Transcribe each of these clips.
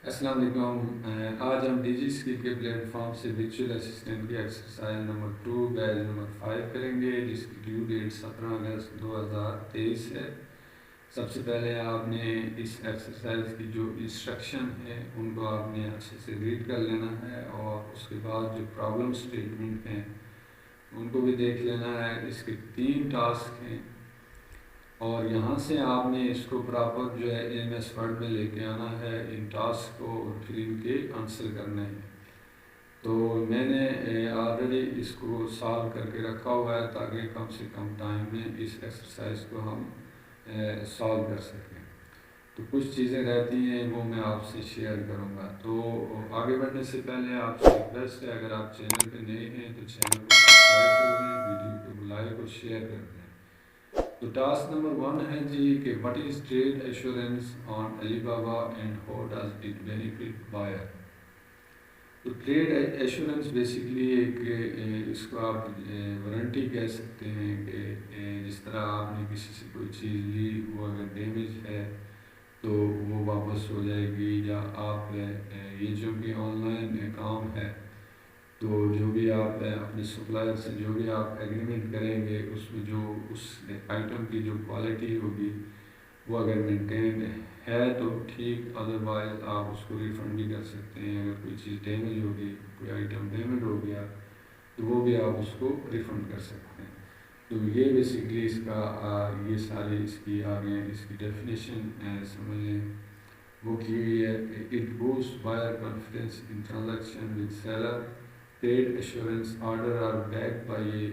السلام علیکم، آج ہم ڈیجی اسکل کے پلیٹ فارم سے ورچوئل اسسٹنٹ کی ایکسرسائز نمبر 2 بیچ نمبر 5 کریں گے، جس کی ڈیو ڈیٹ 17 اگست 2023 ہے۔ سب سے پہلے آپ نے اس ایکسرسائز کی جو انسٹرکشن ہے ان کو آپ نے اچھے سے ریڈ کر لینا ہے، اور اس کے بعد جو پرابلم اسٹیٹمنٹ ہیں ان کو بھی دیکھ لینا ہے۔ اس کے 3 ٹاسک ہیں، اور یہاں سے آپ نے اس کو پراپر جو ہے ایم ایس ورڈ میں لے کے آنا ہے، ان ٹاسک کو، اور پھر ان کے آنسر کرنے ہیں۔ تو میں نے آلریڈی اس کو سالو کر کے رکھا ہوا ہے تاکہ کم سے کم ٹائم میں اس ایکسرسائز کو ہم سالو کر سکیں۔ تو کچھ چیزیں رہتی ہیں وہ میں آپ سے شیئر کروں گا۔ تو آگے بڑھنے سے پہلے آپ سے ریکویسٹ ہے، اگر آپ چینل پہ نئے ہیں تو چینل کو سبسکرائب کر دیں، ویڈیو کو لائک اور شیئر کر دیں۔ تو ٹاسک نمبر 1 ہے جی کہ what is trade assurance on Alibaba and how does it benefit buyer۔ تو ٹریڈ ایشورنس بیسیکلی ایک اس کو آپ وارنٹی کہہ سکتے ہیں کہ جس طرح آپ نے کسی سے کوئی چیز لی، وہ اگر ڈیمیج ہے تو وہ واپس ہو جائے گی، یا آپ یہ جو بھی آن لائن کام ہے تو جو بھی آپ اپنے سپلائر سے جو بھی آپ ایگریمنٹ کریں گے، اس میں جو اس آئٹم کی جو کوالٹی ہوگی وہ اگر مینٹین ہے تو ٹھیک، ادروائز آپ اس کو ریفنڈ بھی کر سکتے ہیں۔ اگر کوئی چیز ڈیمیج ہوگی، کوئی آئٹم ڈیمیج ہو گیا تو وہ بھی آپ اس کو ریفنڈ کر سکتے ہیں۔ تو یہ بیسیکلی اس کا یہ ساری اس کی آگے اس کی ڈیفینیشن سمجھ لیں وہ کی ہوئی ہے۔ It boost buyer confidence in transaction with seller. Trade assurance order are backed by a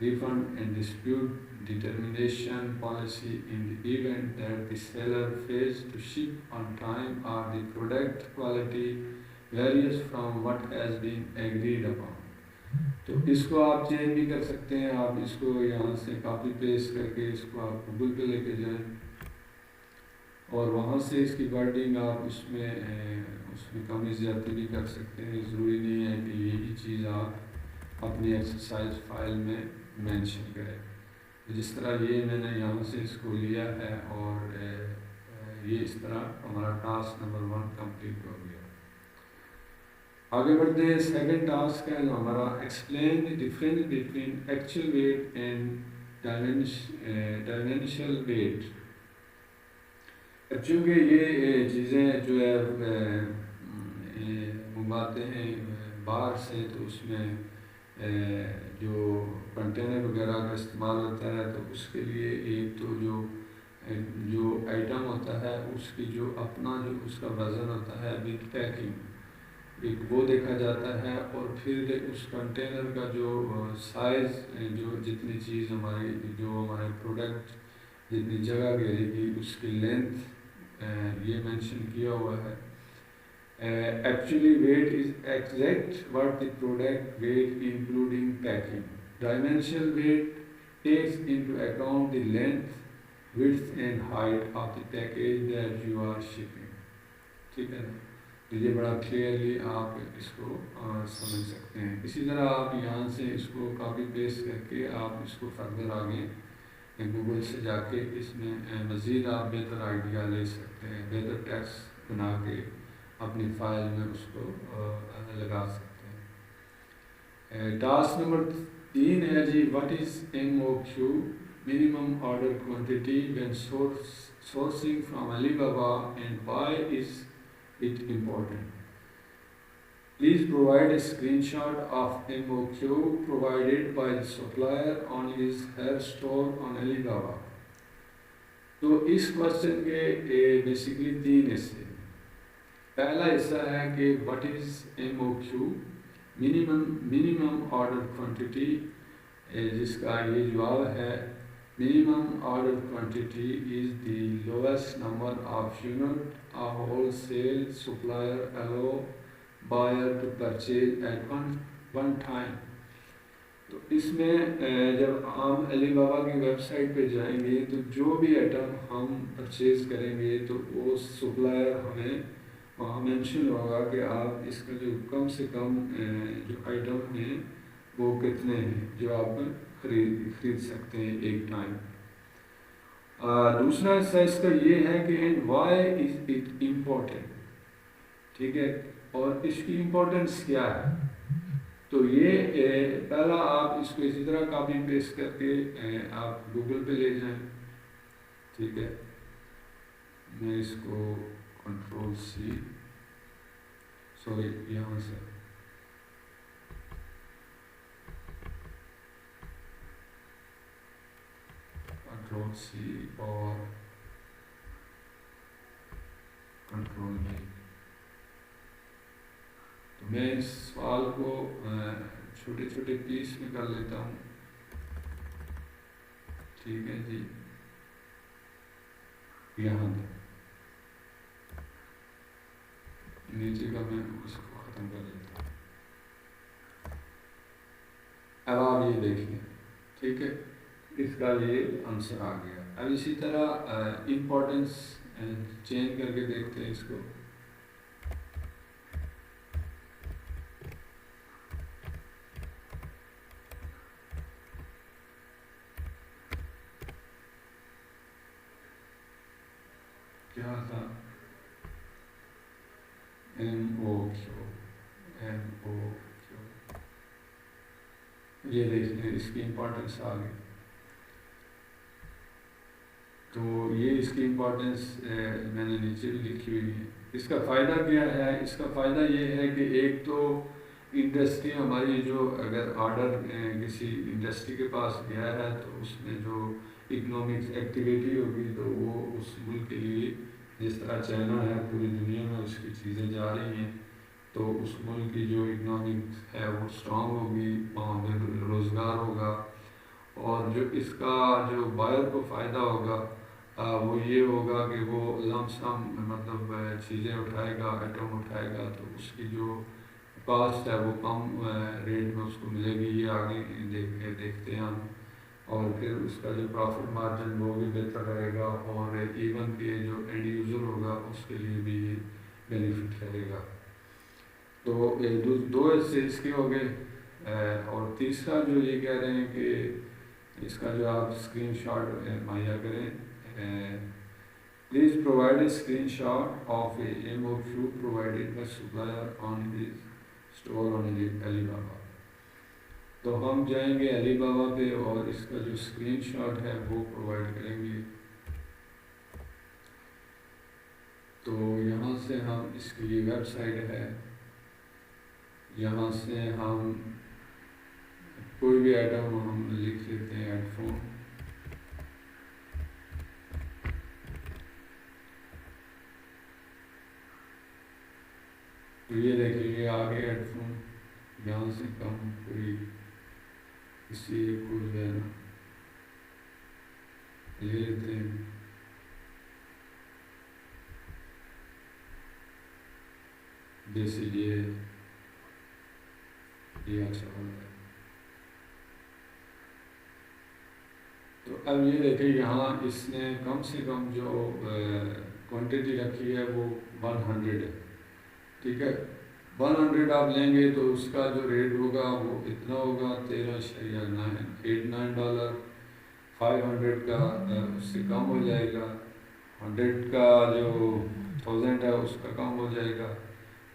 refund and dispute determination policy in the event that the seller fails to ship on time or the product quality varies from what has been agreed upon۔ تو اس کو آپ change بھی کر سکتے ہیں، آپ اس کو یہاں سے کاپی پیسٹ کر کے اس کو آپ گوگل پہ لے کے جائیں، اور وہاں سے اس کی ورڈنگ آپ اس میں کمی زیادتی بھی کر سکتے ہیں۔ ضروری نہیں ہے کہ یہی چیز آپ اپنی ایکسرسائز فائل میں مینشن کریں۔ جس طرح یہ میں نے یہاں سے اس کو لیا ہے، اور یہ اس طرح ہمارا ٹاسک نمبر 1 کمپلیٹ ہو گیا۔ آگے بڑھتے ہیں، سیکنڈ ٹاسک ہے جو ہمارا explain the difference between actual weight and dimensional weight. چونکہ یہ چیزیں جو ہے منگواتے ہیں باہر سے، تو اس میں جو کنٹینر وغیرہ کا استعمال ہوتا ہے، تو اس کے لیے ایک تو جو آئٹم ہوتا ہے اس کی جو اپنا جو اس کا وزن ہوتا ہے وتھ پیکنگ، ایک وہ دیکھا جاتا ہے، اور پھر اس کنٹینر کا جو سائز، جو جتنی چیز ہمارے پروڈکٹ جتنی جگہ گھیرے گی اس کی لینتھ یہ مینشن کیا ہوا ہے۔ Actually weight is exact what the product weight including packing۔ Dimensional weight takes into account the length, width and height of the package that you are shipping۔ ٹھیک ہے نا، تو یہ بڑا کلیئرلی آپ اس کو سمجھ سکتے ہیں۔ اسی طرح آپ یہاں سے اس کو کاپی پیسٹ کر کے آپ اس کو فردر آگے گوگل سے جا کے اس میں مزید آپ بہتر آئیڈیا لے سکتے ہیں، بہتر ٹیکسٹ بنا کے اپنی فائل میں اس کو لگا سکتے ہیں۔ ٹاسک نمبر 3 ہے جی what is MOQ minimum order quantity when sourcing from Alibaba and why is it important۔ Please provide a screenshot of MOQ provided by the supplier on his her store on Alibaba۔ تو اس question کے basically 3 حصے۔ پہلا حصہ ہے کہ what is MOQ minimum order quantity، جس کا یہ جواب ہے minimum order quantity is the lowest number of units a wholesale supplier allow buyer to purchase at one time۔ تو اس میں جب ہم علی بابا کی ویب سائٹ پہ جائیں گے تو جو بھی آئٹم ہم پرچیز کریں گے تو وہ سپلائر ہمیں وہاں مینشن ہوگا کہ آپ اس کا جو کم سے کم جو آئٹم ہیں وہ کتنے ہیں جو آپ خرید سکتے ہیں ایک ٹائم. دوسرا حصہ اس کا یہ ہے کہ and why is it important. ٹھیک ہے, اور اس کی امپورٹنس کیا ہے. تو یہ پہلا آپ اس کو اسی طرح کاپی پیسٹ کر کے آپ گوگل پہ لے جائیں. ٹھیک ہے, میں اس کو کنٹرول سی, سوری یہاں سے کنٹرول سی اور کنٹرول V. تو میں اس سوال کو چھوٹے چھوٹے پیس میں کر لیتا ہوں. ٹھیک ہے جی, یہاں نیچے کا میں اس کو ختم کر لیتا ہوں. اب آپ یہ دیکھیں. ٹھیک ہے, اس کا یہ آنسر آ گیا. اب اسی طرح امپورٹنس چینج کر کے دیکھتے ہیں اس کو. کیا تھا, MOQ. یہ دیکھتے ہیں اس کی امپورٹنس آ گئی. تو یہ اس کی امپورٹنس میں نے نیچے بھی لکھی ہوئی ہے. اس کا فائدہ کیا ہے؟ اس کا فائدہ یہ ہے کہ ایک تو انڈسٹری ہماری جو اگر آرڈر کسی انڈسٹری کے پاس گیا ہے تو اس میں جو اکنامک ایکٹیویٹی ہوگی تو وہ اس ملک کے لیے, جس طرح چائنا ہے پوری دنیا میں اس کی چیزیں جا رہی ہیں, تو اس ملک کی جو اکنامک ہے وہ اسٹرانگ ہوگی, وہاں پہ روزگار ہوگا. اور جو اس کا جو بائر کو فائدہ ہوگا وہ یہ ہوگا کہ وہ لم سم مطلب چیزیں اٹھائے گا, آئٹم اٹھائے گا, تو اس کی جو کاسٹ ہے وہ کم ریٹ میں اس کو ملے گی. یہ آگے دیکھتے ہیں ہم. اور پھر اس کا جو پروفٹ مارجن وہ بھی بہتر رہے گا, اور ایون کہ جو اینڈ یوزر ہوگا اس کے لیے بھی یہ بینیفٹ رہے گا. تو دو حصے اس کے ہو گئے. اور تیسرا جو یہ کہہ رہے ہیں کہ اس کا جو آپ اسکرین شاٹ مہیا کریں. Please provide a screen shot of a MOQ provided by supplier on his store on Alibaba. تو ہم جائیں گے علی بابا پہ اور اس کا جو اسکرین شاٹ ہے وہ پرووائڈ کریں گے. تو یہاں سے ہم اس کی یہ ویب سائٹ ہے, یہاں سے ہم کوئی بھی آئٹم ہم لکھ لیتے ہیں ہیڈ فون. تو یہ دیکھیں گے آگے ہیڈ فون, یہاں سے کم کوئی کسی کو جو ہے نا لے لیتے ہیں. جیسے یہ اچھا ہوتا ہے. تو اب یہ دیکھیں یہاں اس نے کم سے کم جو کوانٹٹی رکھی ہے وہ 100 ہے. ٹھیک ہے, 100 آپ لیں گے تو اس کا جو ریٹ ہوگا وہ اتنا ہوگا $13.89. 500 کا اس سے کم ہو جائے گا, 100 کا جو 1000 ہے اس کا کم ہو جائے گا.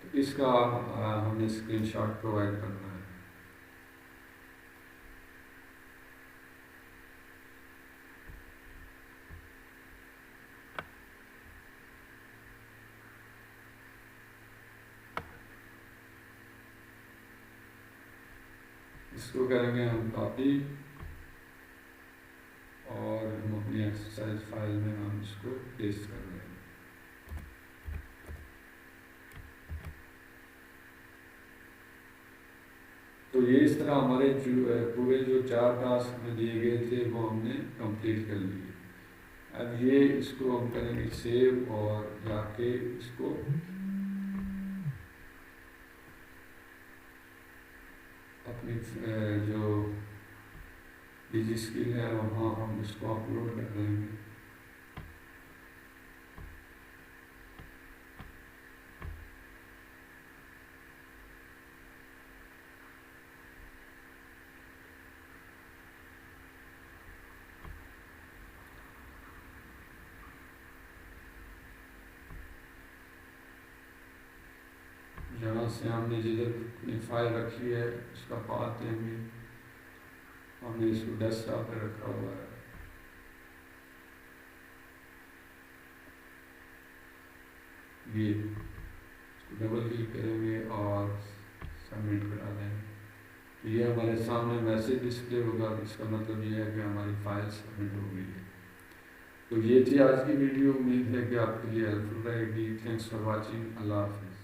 تو اس کا ہم نے اسکرین شاٹ پرووائڈ کرنا ہے. اس کو کریں گے ہم کاپی اور ہم اپنی ایکسرسائز فائل میں ہم اس کو پیسٹ کر لیں گے. تو یہ اس طرح ہمارے پورے جو 4 ٹاسک میں دیے گئے تھے وہ ہم نے کمپلیٹ کر لیے. اب یہ اس کو ہم کریں گے سیو اور جا کے اس کو اپنی جو ڈیجیسکل ہے وہاں ہم اس کو اپلوڈ کر دیں گے. یہاں سے ہم نے جدھر اپنی فائل رکھی ہے اس کا پاتھ دیں گے. ہم نے اس کو ڈیسک ٹاپ پہ رکھا ہوا ہے. یہ ڈبل کلک کریں گے اور سبمٹ کرا دیں گے. یہ ہمارے سامنے میسیج ڈسپلے ہوگا. اس کا مطلب یہ ہے کہ ہماری فائل سبمٹ ہو گئی ہے. تو یہ تھی آج کی ویڈیو. امید ہے کہ آپ کے لیے ہیلپ فل رہے گی. Thanks for watching. اللہ حافظ.